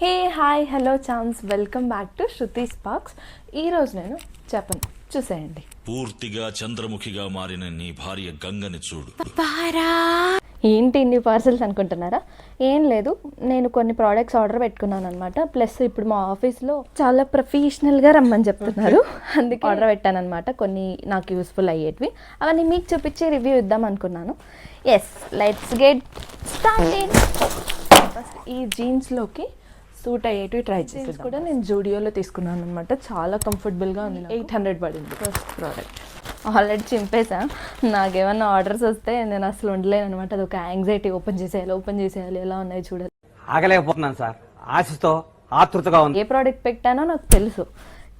Hey hi hello chance welcome back to Shruti sparks. ఈరోజు నేను చెప్పను, చూసేయండి. పూర్తిగా చంద్రముఖిగా మారిన నీ భార్య గంగని చూడు. ఏంటి ఇన్ని పార్సల్స్ అనుకుంటున్నారా? ఏం లేదు, నేను కొన్ని ప్రోడక్ట్స్ ఆర్డర్ పెట్టుకున్నాను అనమాట. ప్లస్ ఇప్పుడు మా ఆఫీస్లో చాలా ప్రొఫెషనల్గా రమ్మని చెప్తున్నారు, అందుకే ఆర్డర్ పెట్టాను అనమాట. కొన్ని నాకు యూస్ఫుల్ అయ్యేటివి అవన్నీ మీకు చూపించి రివ్యూ ఇద్దాం అనుకున్నాను. Yes, let's get started. First ఈ జీన్స్లోకి సూట్ అయ్యేటివి ట్రై చేసి కూడా నేను జూడియోలో తీసుకున్నాను అనమాట. చాలా కంఫర్టబుల్గా ఉంది. 800 పడింది ఫస్ట్ ప్రోడక్ట్. ఆల్రెడీ చింపేసా. నాకేమన్నా ఆర్డర్స్ వస్తే నేను అసలు ఉండలేను అనమాట. అది ఒక యాంగ్జైటీ. ఓపెన్ చేసేయాలి ఎలా ఉన్నాయి చూడాలి. ఆగలేకపోతున్నాను సార్, ఆశతో ఆతృతగా ఉంది. ఏ ప్రోడక్ట్ పెట్టానో నాకు తెలుసు,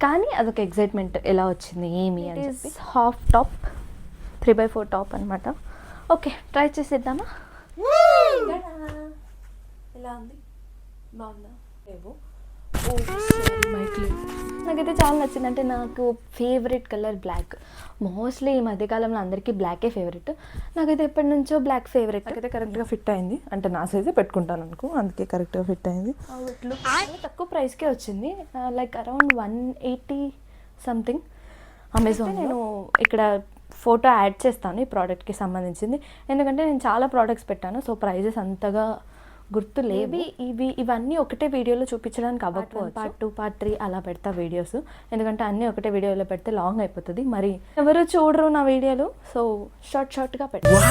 కానీ అదొక ఎగ్జైట్మెంట్. ఎలా వచ్చింది ఏమి అని చెప్పి. హాఫ్ టాప్, 3x4 టాప్ అనమాట. ఓకే, ట్రై చేసేద్దామా? ఎలా ఉంది? బాగుందా? నాకైతే చాలా నచ్చింది. అంటే నాకు ఫేవరెట్ కలర్ బ్లాక్. మోస్ట్లీ ఈ మధ్యకాలంలో అందరికీ బ్లాకే ఫేవరెట్. నాకైతే ఎప్పటి నుంచో బ్లాక్ ఫేవరెట్. నాకైతే కరెక్ట్గా ఫిట్ అయింది. అంటే నా సైజే పెట్టుకుంటాను అనుకో, అందుకే కరెక్ట్గా ఫిట్ అయింది. తక్కువ ప్రైస్కే వచ్చింది, లైక్ అరౌండ్ 180 సంథింగ్ అమెజాన్. నేను ఇక్కడ ఫోటో యాడ్ చేస్తాను ఈ ప్రోడక్ట్కి సంబంధించింది, ఎందుకంటే నేను చాలా ప్రోడక్ట్స్ పెట్టాను. సో ప్రైజెస్ అంతగా గుర్తు లేవి. ఇవన్నీ ఒకటే వీడియోలో చూపించడానికి అవ్వకపోవచ్చు. పార్ట్ 2 పార్ట్ 3 అలా పెడతా వీడియోస్, ఎందుకంటే అన్నీ ఒకటే వీడియోలో పెడితే లాంగ్ అయిపోతుంది. మరి ఎవరు చూడరు నా వీడియోలు, సో షార్ట్గా పెడతా.